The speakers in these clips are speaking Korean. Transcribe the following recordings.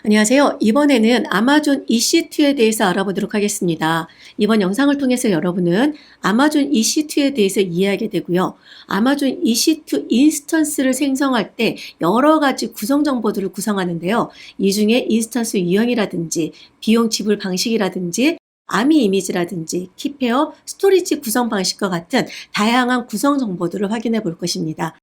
안녕하세요. 이번에는 아마존 EC2에 대해서 알아보도록 하겠습니다. 이번 영상을 통해서 여러분은 아마존 EC2에 대해서 이해하게 되고요. 아마존 EC2 인스턴스를 생성할 때 여러 가지 구성 정보들을 구성하는데요. 이 중에 인스턴스 유형이라든지 비용 지불 방식이라든지 아미 이미지라든지 키페어, 스토리지 구성 방식과 같은 다양한 구성 정보들을 확인해 볼 것입니다.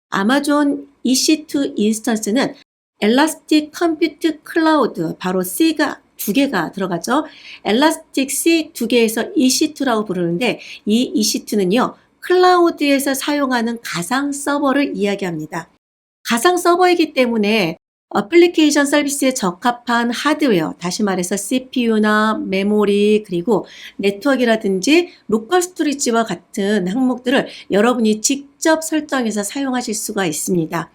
아마존 EC2 인스턴스는 엘라스틱 컴퓨트 클라우드, 바로 C가 두 개가 들어가죠. 엘라스틱 C 두 개에서 EC2라고 부르는데, 이 EC2는요, 클라우드에서 사용하는 가상 서버를 이야기합니다. 가상 서버이기 때문에 어플리케이션 서비스에 적합한 하드웨어, 다시 말해서 CPU나 메모리, 그리고 네트워크라든지 로컬 스토리지와 같은 항목들을 여러분이 직접 설정해서 사용하실 수가 있습니다.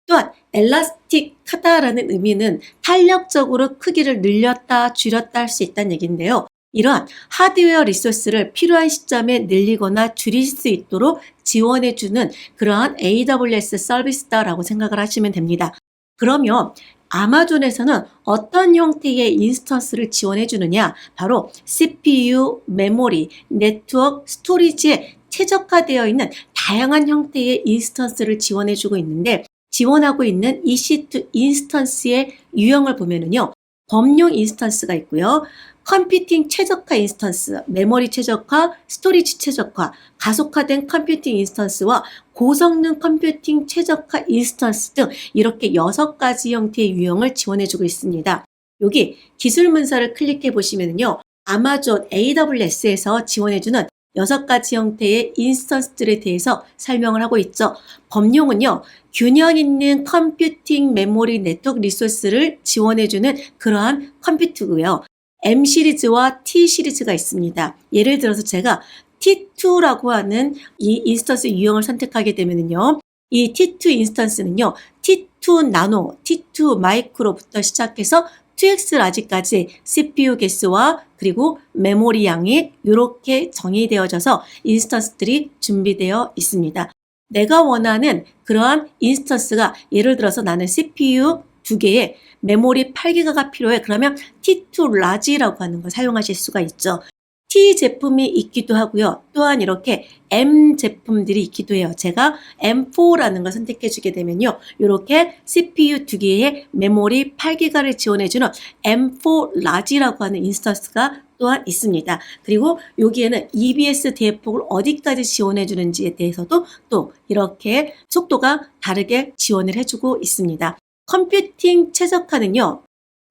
또한 엘라스틱하다라는 의미는 탄력적으로 크기를 늘렸다 줄였다 할 수 있다는 얘기인데요. 이러한 하드웨어 리소스를 필요한 시점에 늘리거나 줄일 수 있도록 지원해주는 그러한 AWS 서비스다라고 생각을 하시면 됩니다. 그러면 아마존에서는 어떤 형태의 인스턴스를 지원해 주느냐? 바로 CPU, 메모리, 네트워크, 스토리지에 최적화되어 있는 다양한 형태의 인스턴스를 지원해 주고 있는데, 지원하고 있는 EC2 인스턴스의 유형을 보면은요, 범용 인스턴스가 있고요. 컴퓨팅 최적화 인스턴스, 메모리 최적화, 스토리지 최적화, 가속화된 컴퓨팅 인스턴스와 고성능 컴퓨팅 최적화 인스턴스 등 이렇게 6가지 형태의 유형을 지원해주고 있습니다. 여기 기술 문서를 클릭해 보시면요, 아마존 AWS에서 지원해주는 6가지 형태의 인스턴스들에 대해서 설명을 하고 있죠. 범용은요, 균형 있는 컴퓨팅 메모리 네트워크 리소스를 지원해주는 그러한 컴퓨트고요. M 시리즈와 T 시리즈가 있습니다. 예를 들어서 제가 T2라고 하는 이 인스턴스 유형을 선택하게 되면요, 이 T2 인스턴스는요, T2 나노, T2 마이크로부터 시작해서 2X 라지까지 CPU 개수와 그리고 메모리 양이 이렇게 정의되어져서 인스턴스들이 준비되어 있습니다. 내가 원하는 그러한 인스턴스가, 예를 들어서 나는 CPU 2개에 메모리 8기가가 필요해. 그러면 T2 라지라고 하는 걸 사용하실 수가 있죠. T 제품이 있기도 하고요. 또한 이렇게 M 제품들이 있기도 해요. 제가 M4라는 걸 선택해 주게 되면요, 이렇게 CPU 2개에 메모리 8기가를 지원해주는 M4 라지라고 하는 인스턴스가 또한 있습니다. 그리고 여기에는 EBS 대폭을 어디까지 지원해 주는지에 대해서도 또 이렇게 속도가 다르게 지원을 해주고 있습니다. 컴퓨팅 최적화는요,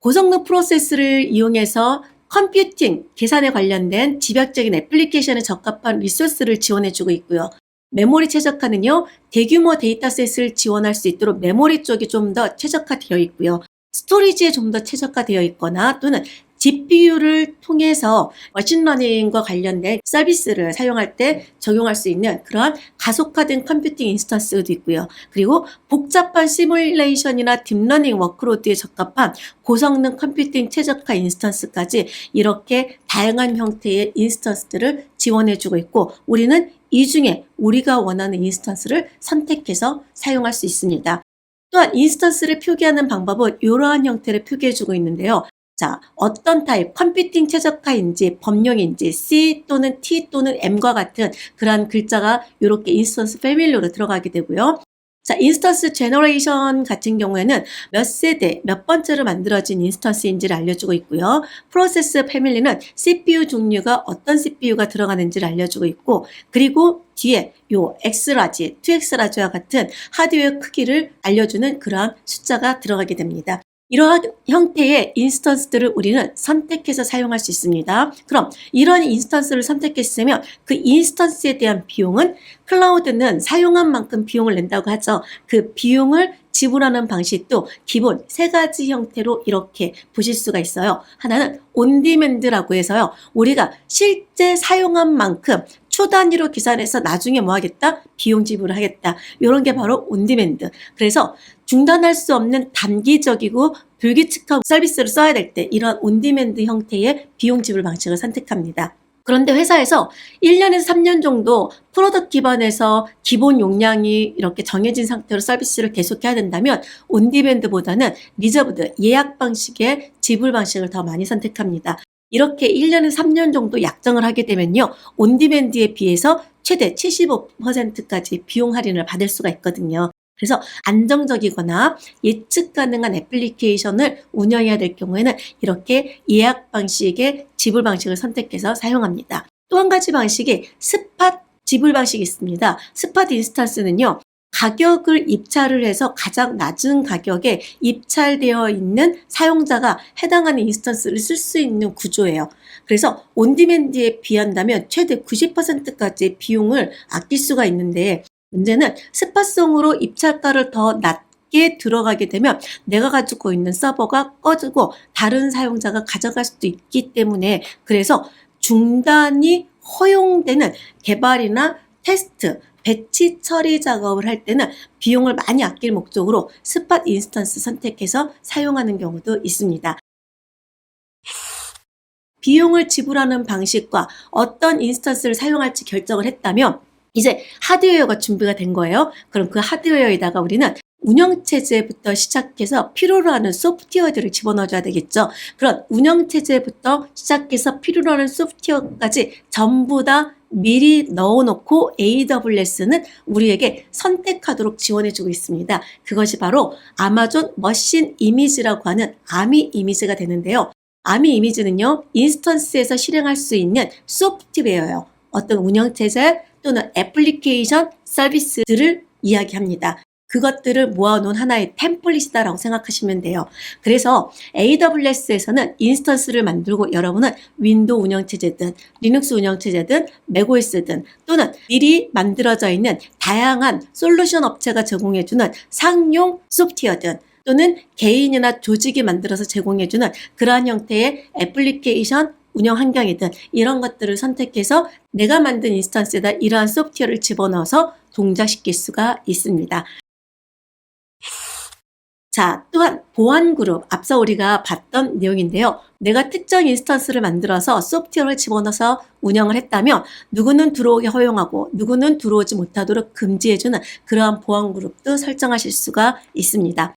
고성능 프로세스를 이용해서 컴퓨팅, 계산에 관련된 집약적인 애플리케이션에 적합한 리소스를 지원해주고 있고요. 메모리 최적화는요, 대규모 데이터셋을 지원할 수 있도록 메모리 쪽이 좀 더 최적화되어 있고요. 스토리지에 좀 더 최적화되어 있거나 또는 GPU를 통해서 머신러닝과 관련된 서비스를 사용할 때 적용할 수 있는 그러한 가속화된 컴퓨팅 인스턴스도 있고요. 그리고 복잡한 시뮬레이션이나 딥러닝 워크로드에 적합한 고성능 컴퓨팅 최적화 인스턴스까지 이렇게 다양한 형태의 인스턴스들을 지원해주고 있고, 우리는 이 중에 우리가 원하는 인스턴스를 선택해서 사용할 수 있습니다. 또한 인스턴스를 표기하는 방법은 이러한 형태를 표기해주고 있는데요. 자, 어떤 타입, 컴퓨팅 최적화인지 범용인지 C 또는 T 또는 M과 같은 그러한 글자가 이렇게 인스턴스 패밀리로 들어가게 되고요. 자, 인스턴스 제너레이션 같은 경우에는 몇 세대, 몇 번째로 만들어진 인스턴스인지를 알려주고 있고요. 프로세스 패밀리는 CPU 종류가 어떤 CPU가 들어가는지를 알려주고 있고, 그리고 뒤에 요 X라지, 2X라지와 같은 하드웨어 크기를 알려주는 그러한 숫자가 들어가게 됩니다. 이러한 형태의 인스턴스들을 우리는 선택해서 사용할 수 있습니다. 그럼 이런 인스턴스를 선택했으면 그 인스턴스에 대한 비용은, 클라우드는 사용한 만큼 비용을 낸다고 하죠. 그 비용을 지불하는 방식도 기본 3가지 형태로 이렇게 보실 수가 있어요. 하나는 온디맨드라고 해서요, 우리가 실제 사용한 만큼 초 단위로 계산해서 나중에 뭐 하겠다? 비용 지불을 하겠다. 이런 게 바로 온디맨드. 그래서 중단할 수 없는 단기적이고 불규칙한 서비스를 써야 될 때 이런 온디맨드 형태의 비용 지불 방식을 선택합니다. 그런데 회사에서 1년에서 3년 정도 프로덕트 기반에서 기본 용량이 이렇게 정해진 상태로 서비스를 계속해야 된다면 온디맨드보다는 리저브드, 예약 방식의 지불 방식을 더 많이 선택합니다. 이렇게 1년에서 3년 정도 약정을 하게 되면요. 온디맨드에 비해서 최대 75%까지 비용 할인을 받을 수가 있거든요. 그래서 안정적이거나 예측 가능한 애플리케이션을 운영해야 될 경우에는 이렇게 예약 방식의 지불 방식을 선택해서 사용합니다. 또 한 가지 방식이 스팟 지불 방식이 있습니다. 스팟 인스턴스는요. 가격을 입찰을 해서 가장 낮은 가격에 입찰되어 있는 사용자가 해당하는 인스턴스를 쓸 수 있는 구조예요. 그래서 온디맨드에 비한다면 최대 90%까지 비용을 아낄 수가 있는데 문제는 스팟성으로 입찰가를 더 낮게 들어가게 되면 내가 가지고 있는 서버가 꺼지고 다른 사용자가 가져갈 수도 있기 때문에 그래서 중단이 허용되는 개발이나 테스트, 배치 처리 작업을 할 때는 비용을 많이 아낄 목적으로 스팟 인스턴스 선택해서 사용하는 경우도 있습니다. 비용을 지불하는 방식과 어떤 인스턴스를 사용할지 결정을 했다면 이제 하드웨어가 준비가 된 거예요. 그럼 그 하드웨어에다가 우리는 운영체제부터 시작해서 필요로 하는 소프트웨어들을 집어넣어줘야 되겠죠. 그런 운영체제부터 시작해서 필요로 하는 소프트웨어까지 전부 다 미리 넣어놓고 AWS는 우리에게 선택하도록 지원해주고 있습니다. 그것이 바로 아마존 머신 이미지라고 하는 아미 이미지가 되는데요. 아미 이미지는요, 인스턴스에서 실행할 수 있는 소프트웨어예요. 어떤 운영체제 또는 애플리케이션 서비스들을 이야기합니다. 그것들을 모아놓은 하나의 템플릿이다라고 생각하시면 돼요. 그래서 AWS에서는 인스턴스를 만들고 여러분은 윈도우 운영체제든 리눅스 운영체제든 맥OS든 또는 미리 만들어져 있는 다양한 솔루션 업체가 제공해주는 상용 소프트웨어든 또는 개인이나 조직이 만들어서 제공해주는 그러한 형태의 애플리케이션 운영 환경이든 이런 것들을 선택해서 내가 만든 인스턴스에다 이러한 소프트웨어를 집어넣어서 동작시킬 수가 있습니다. 자, 또한 보안 그룹, 앞서 우리가 봤던 내용인데요. 내가 특정 인스턴스를 만들어서 소프트웨어를 집어넣어서 운영을 했다면 누구는 들어오게 허용하고 누구는 들어오지 못하도록 금지해주는 그러한 보안 그룹도 설정하실 수가 있습니다.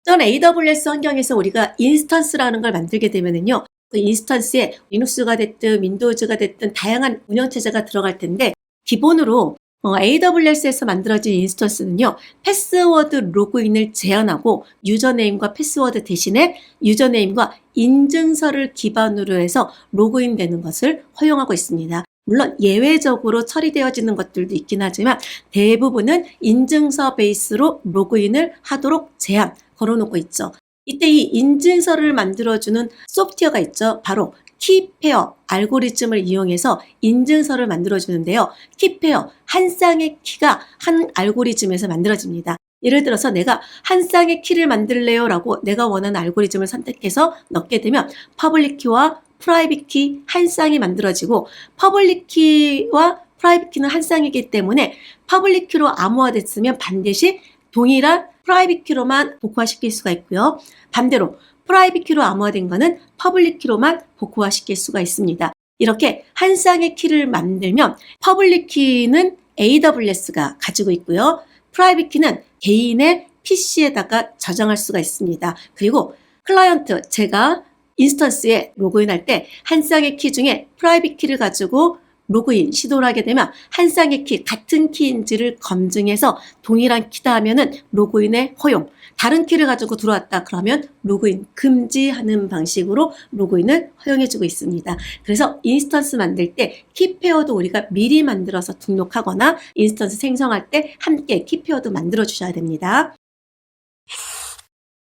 또한 AWS 환경에서 우리가 인스턴스라는 걸 만들게 되면은요, 그 인스턴스에 리눅스가 됐든 윈도우즈가 됐든 다양한 운영체제가 들어갈 텐데 기본으로 AWS에서 만들어진 인스턴스는요, 패스워드 로그인을 제한하고 유저네임과 패스워드 대신에 유저네임과 인증서를 기반으로 해서 로그인 되는 것을 허용하고 있습니다. 물론 예외적으로 처리되어지는 것들도 있긴 하지만 대부분은 인증서 베이스로 로그인을 하도록 제한 걸어놓고 있죠. 이때 이 인증서를 만들어주는 소프트웨어가 있죠. 바로 키페어 알고리즘을 이용해서 인증서를 만들어주는데요. 키페어, 한 쌍의 키가 한 알고리즘에서 만들어집니다. 예를 들어서 내가 한 쌍의 키를 만들래요 라고 내가 원하는 알고리즘을 선택해서 넣게 되면 퍼블릭 키와 프라이빗 키 한 쌍이 만들어지고 퍼블릭 키와 프라이빗 키는 한 쌍이기 때문에 퍼블릭 키로 암호화됐으면 반드시 동일한 프라이빗 키로만 복구화시킬 수가 있고요. 반대로 프라이빗 키로 암호화된 거는 퍼블릭 키로만 복구화시킬 수가 있습니다. 이렇게 한 쌍의 키를 만들면 퍼블릭 키는 AWS가 가지고 있고요. 프라이빗 키는 개인의 PC에다가 저장할 수가 있습니다. 그리고 클라이언트, 제가 인스턴스에 로그인할 때 한 쌍의 키 중에 프라이빗 키를 가지고 로그인 시도를 하게 되면 한 쌍의 키 같은 키인지를 검증해서 동일한 키다 하면은 로그인의 허용, 다른 키를 가지고 들어왔다 그러면 로그인 금지하는 방식으로 로그인을 허용해주고 있습니다. 그래서 인스턴스 만들 때 키페어도 우리가 미리 만들어서 등록하거나 인스턴스 생성할 때 함께 키페어도 만들어 주셔야 됩니다.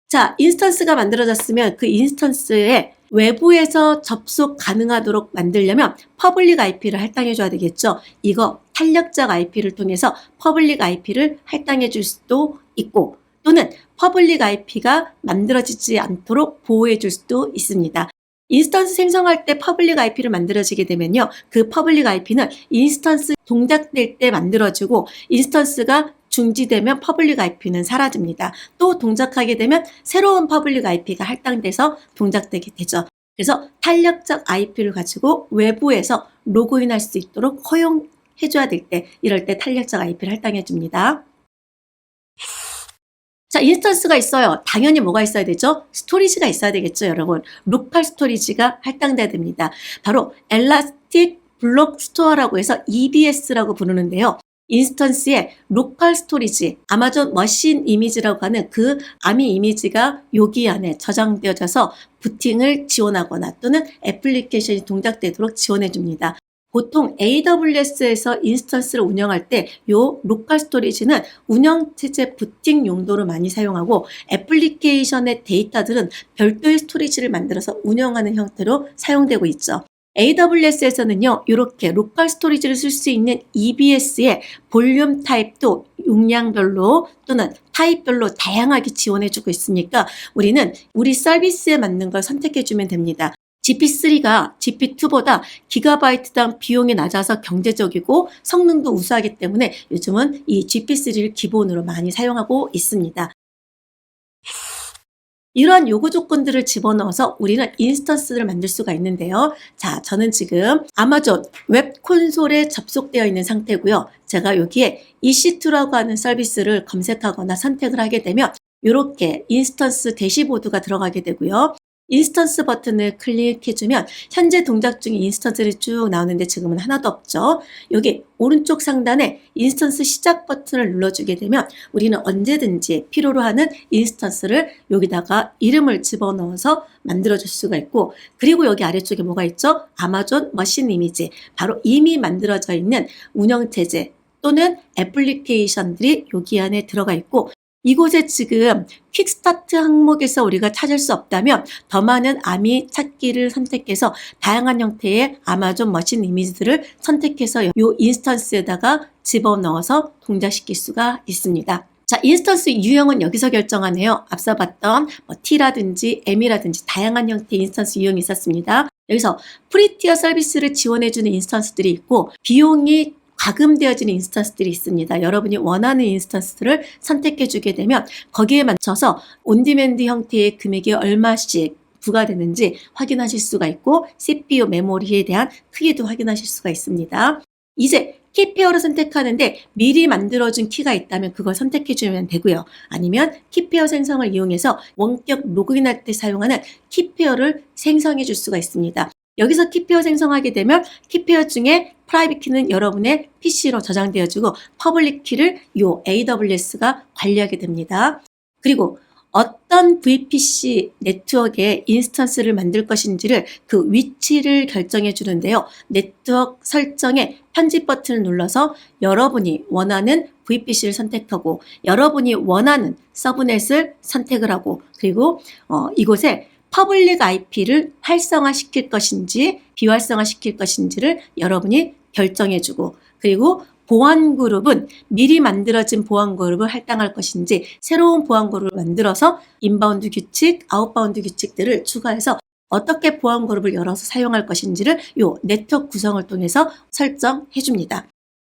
자, 인스턴스가 만들어졌으면 그 인스턴스에 외부에서 접속 가능하도록 만들려면 퍼블릭 IP를 할당해줘야 되겠죠. 이거 탄력적 IP를 통해서 퍼블릭 IP를 할당해줄 수도 있고 또는 퍼블릭 IP가 만들어지지 않도록 보호해줄 수도 있습니다. 인스턴스 생성할 때 퍼블릭 IP를 만들어지게 되면요. 그 퍼블릭 IP는 인스턴스 동작될 때 만들어지고 인스턴스가 중지되면 퍼블릭 IP는 사라집니다. 또 동작하게 되면 새로운 퍼블릭 IP가 할당돼서 동작되게 되죠. 그래서 탄력적 IP를 가지고 외부에서 로그인할 수 있도록 허용해줘야 될 때, 이럴 때 탄력적 IP를 할당해줍니다. 자, 인스턴스가 있어요. 당연히 뭐가 있어야 되죠? 스토리지가 있어야 되겠죠, 여러분. 로컬 스토리지가 할당돼야 됩니다. 바로 엘라스틱 블록 스토어라고 해서 EBS라고 부르는데요. 인스턴스의 로컬 스토리지, 아마존 머신 이미지라고 하는 그 아미 이미지가 여기 안에 저장되어져서 부팅을 지원하거나 또는 애플리케이션이 동작되도록 지원해 줍니다. 보통 AWS에서 인스턴스를 운영할 때 요 로컬 스토리지는 운영체제 부팅 용도로 많이 사용하고, 애플리케이션의 데이터들은 별도의 스토리지를 만들어서 운영하는 형태로 사용되고 있죠. AWS에서는요, 이렇게 로컬 스토리지를 쓸 수 있는 EBS의 볼륨 타입도 용량별로 또는 타입별로 다양하게 지원해주고 있으니까 우리는 우리 서비스에 맞는 걸 선택해주면 됩니다. GP3가 GP2보다 기가바이트당 비용이 낮아서 경제적이고 성능도 우수하기 때문에 요즘은 이 GP3를 기본으로 많이 사용하고 있습니다. 이러한 요구 조건들을 집어넣어서 우리는 인스턴스를 만들 수가 있는데요. 자, 저는 지금 아마존 웹 콘솔에 접속되어 있는 상태고요. 제가 여기에 EC2라고 하는 서비스를 검색하거나 선택을 하게 되면 이렇게 인스턴스 대시보드가 들어가게 되고요. 인스턴스 버튼을 클릭해주면 현재 동작 중인 인스턴스들이 쭉 나오는데 지금은 하나도 없죠. 여기 오른쪽 상단에 인스턴스 시작 버튼을 눌러주게 되면 우리는 언제든지 필요로 하는 인스턴스를 여기다가 이름을 집어넣어서 만들어줄 수가 있고, 그리고 여기 아래쪽에 뭐가 있죠? 아마존 머신 이미지, 바로 이미 만들어져 있는 운영체제 또는 애플리케이션들이 여기 안에 들어가 있고, 이곳에 지금 퀵스타트 항목에서 우리가 찾을 수 없다면 더 많은 아미 찾기를 선택해서 다양한 형태의 아마존 머신 이미지들을 선택해서 이 인스턴스에다가 집어넣어서 동작시킬 수가 있습니다. 자, 인스턴스 유형은 여기서 결정하네요. 앞서 봤던 T라든지 M이라든지 다양한 형태의 인스턴스 유형이 있었습니다. 여기서 프리티어 서비스를 지원해주는 인스턴스들이 있고, 비용이 과금되어지는 인스턴스들이 있습니다. 여러분이 원하는 인스턴스를 선택해 주게 되면 거기에 맞춰서 온디맨드 형태의 금액이 얼마씩 부과되는지 확인하실 수가 있고, CPU 메모리에 대한 크기도 확인하실 수가 있습니다. 이제 키페어를 선택하는데 미리 만들어준 키가 있다면 그걸 선택해 주면 되고요. 아니면 키페어 생성을 이용해서 원격 로그인할 때 사용하는 키페어를 생성해 줄 수가 있습니다. 여기서 키페어 생성하게 되면 키페어 중에 프라이빗 키는 여러분의 PC로 저장되어지고 퍼블릭 키를 요 AWS가 관리하게 됩니다. 그리고 어떤 VPC 네트워크에 인스턴스를 만들 것인지를 그 위치를 결정해 주는데요. 네트워크 설정에 편집 버튼을 눌러서 여러분이 원하는 VPC를 선택하고 여러분이 원하는 서브넷을 선택을 하고, 그리고 이곳에 퍼블릭 IP를 활성화시킬 것인지 비활성화시킬 것인지를 여러분이 결정해주고, 그리고 보안 그룹은 미리 만들어진 보안 그룹을 할당할 것인지 새로운 보안 그룹을 만들어서 인바운드 규칙, 아웃바운드 규칙들을 추가해서 어떻게 보안 그룹을 열어서 사용할 것인지를 요 네트워크 구성을 통해서 설정해 줍니다.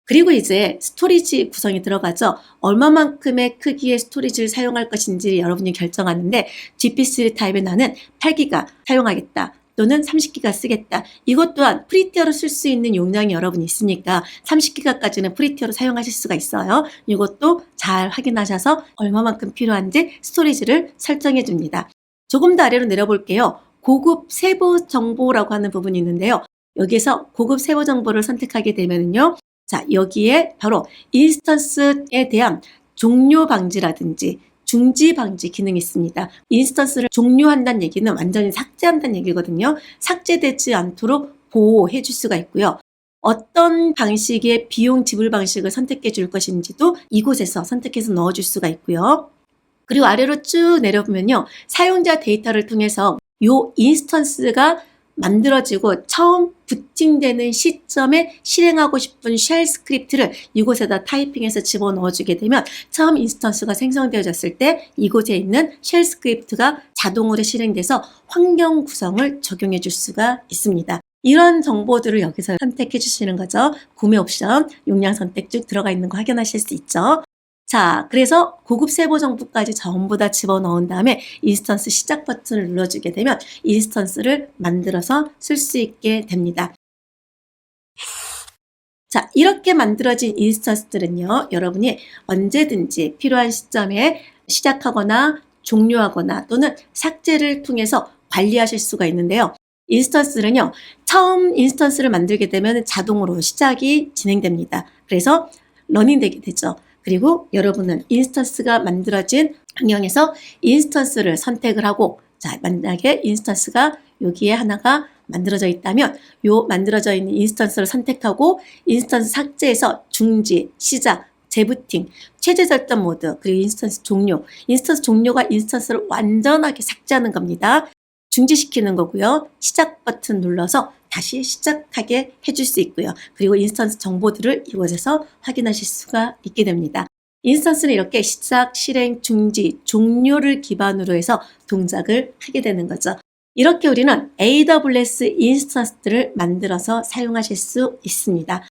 그리고 이제 스토리지 구성이 들어가죠. 얼마만큼의 크기의 스토리지를 사용할 것인지 여러분이 결정하는데, GP3 타입의 나는 8기가 사용하겠다 또는 30기가 쓰겠다. 이것 또한 프리티어로 쓸 수 있는 용량이 여러분이 있으니까 30기가까지는 프리티어로 사용하실 수가 있어요. 이것도 잘 확인하셔서 얼마만큼 필요한지 스토리지를 설정해 줍니다. 조금 더 아래로 내려볼게요. 고급 세부 정보라고 하는 부분이 있는데요. 여기서 고급 세부 정보를 선택하게 되면요. 자, 여기에 바로 인스턴스에 대한 종료 방지라든지 중지 방지 기능이 있습니다. 인스턴스를 종료한다는 얘기는 완전히 삭제한다는 얘기거든요. 삭제되지 않도록 보호해 줄 수가 있고요. 어떤 방식의 비용 지불 방식을 선택해 줄 것인지도 이곳에서 선택해서 넣어 줄 수가 있고요. 그리고 아래로 쭉 내려보면요. 사용자 데이터를 통해서 이 인스턴스가 만들어지고 처음 부팅되는 시점에 실행하고 싶은 쉘 스크립트를 이곳에다 타이핑해서 집어넣어주게 되면 처음 인스턴스가 생성되어졌을 때 이곳에 있는 쉘 스크립트가 자동으로 실행돼서 환경 구성을 적용해 줄 수가 있습니다. 이런 정보들을 여기서 선택해 주시는 거죠. 구매 옵션, 용량 선택 쭉 들어가 있는 거 확인하실 수 있죠. 자, 그래서 고급 세부 정보까지 전부 다 집어넣은 다음에 인스턴스 시작 버튼을 눌러주게 되면 인스턴스를 만들어서 쓸 수 있게 됩니다. 자, 이렇게 만들어진 인스턴스들은요, 여러분이 언제든지 필요한 시점에 시작하거나 종료하거나 또는 삭제를 통해서 관리하실 수가 있는데요. 인스턴스는요, 처음 인스턴스를 만들게 되면 자동으로 시작이 진행됩니다. 그래서 러닝되게 되죠. 그리고 여러분은 인스턴스가 만들어진 환경에서 인스턴스를 선택을 하고, 자, 만약에 인스턴스가 여기에 하나가 만들어져 있다면 요 만들어져 있는 인스턴스를 선택하고 인스턴스 삭제해서 중지, 시작, 재부팅, 최대 절단 모드, 그리고 인스턴스 종료. 인스턴스 종료가 인스턴스를 완전하게 삭제하는 겁니다. 중지시키는 거고요. 시작 버튼 눌러서 다시 시작하게 해줄 수 있고요. 그리고 인스턴스 정보들을 이곳에서 확인하실 수가 있게 됩니다. 인스턴스는 이렇게 시작, 실행, 중지, 종료를 기반으로 해서 동작을 하게 되는 거죠. 이렇게 우리는 AWS 인스턴스들을 만들어서 사용하실 수 있습니다.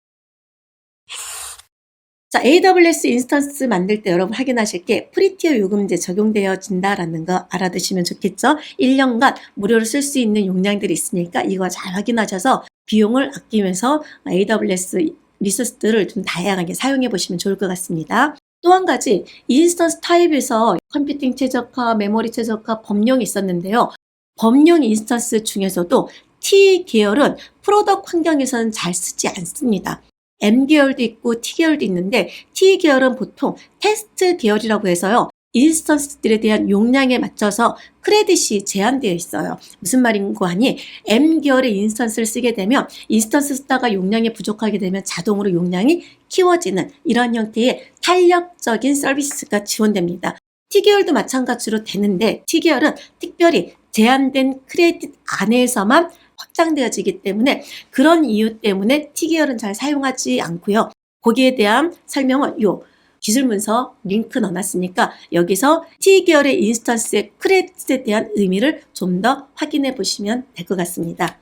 자, AWS 인스턴스 만들 때 여러분 확인하실 게 프리티어 요금제 적용되어진다라는 거 알아두시면 좋겠죠. 1년간 무료로 쓸 수 있는 용량들이 있으니까 이거 잘 확인하셔서 비용을 아끼면서 AWS 리소스들을 좀 다양하게 사용해 보시면 좋을 것 같습니다. 또 한 가지, 인스턴스 타입에서 컴퓨팅 최적화, 메모리 최적화, 범용이 있었는데요. 범용 인스턴스 중에서도 T 계열은 프로덕트 환경에서는 잘 쓰지 않습니다. M 계열도 있고 T 계열도 있는데 T 계열은 보통 테스트 계열이라고 해서요. 인스턴스들에 대한 용량에 맞춰서 크레딧이 제한되어 있어요. 무슨 말인고 하니 M 계열의 인스턴스를 쓰게 되면 인스턴스 쓰다가 용량이 부족하게 되면 자동으로 용량이 키워지는 이런 형태의 탄력적인 서비스가 지원됩니다. T 계열도 마찬가지로 되는데 T 계열은 특별히 제한된 크레딧 안에서만 확장되어지기 때문에 그런 이유 때문에 T계열은 잘 사용하지 않고요. 거기에 대한 설명은 요 기술 문서 링크 넣어놨으니까 여기서 T계열의 인스턴스의 크레딧에 대한 의미를 좀 더 확인해 보시면 될 것 같습니다.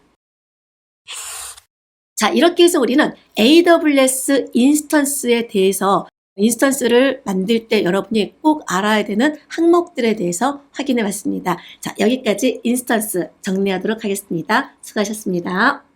자, 이렇게 해서 우리는 AWS 인스턴스에 대해서 인스턴스를 만들 때 여러분이 꼭 알아야 되는 항목들에 대해서 확인해 봤습니다. 자, 여기까지 인스턴스 정리하도록 하겠습니다. 수고하셨습니다.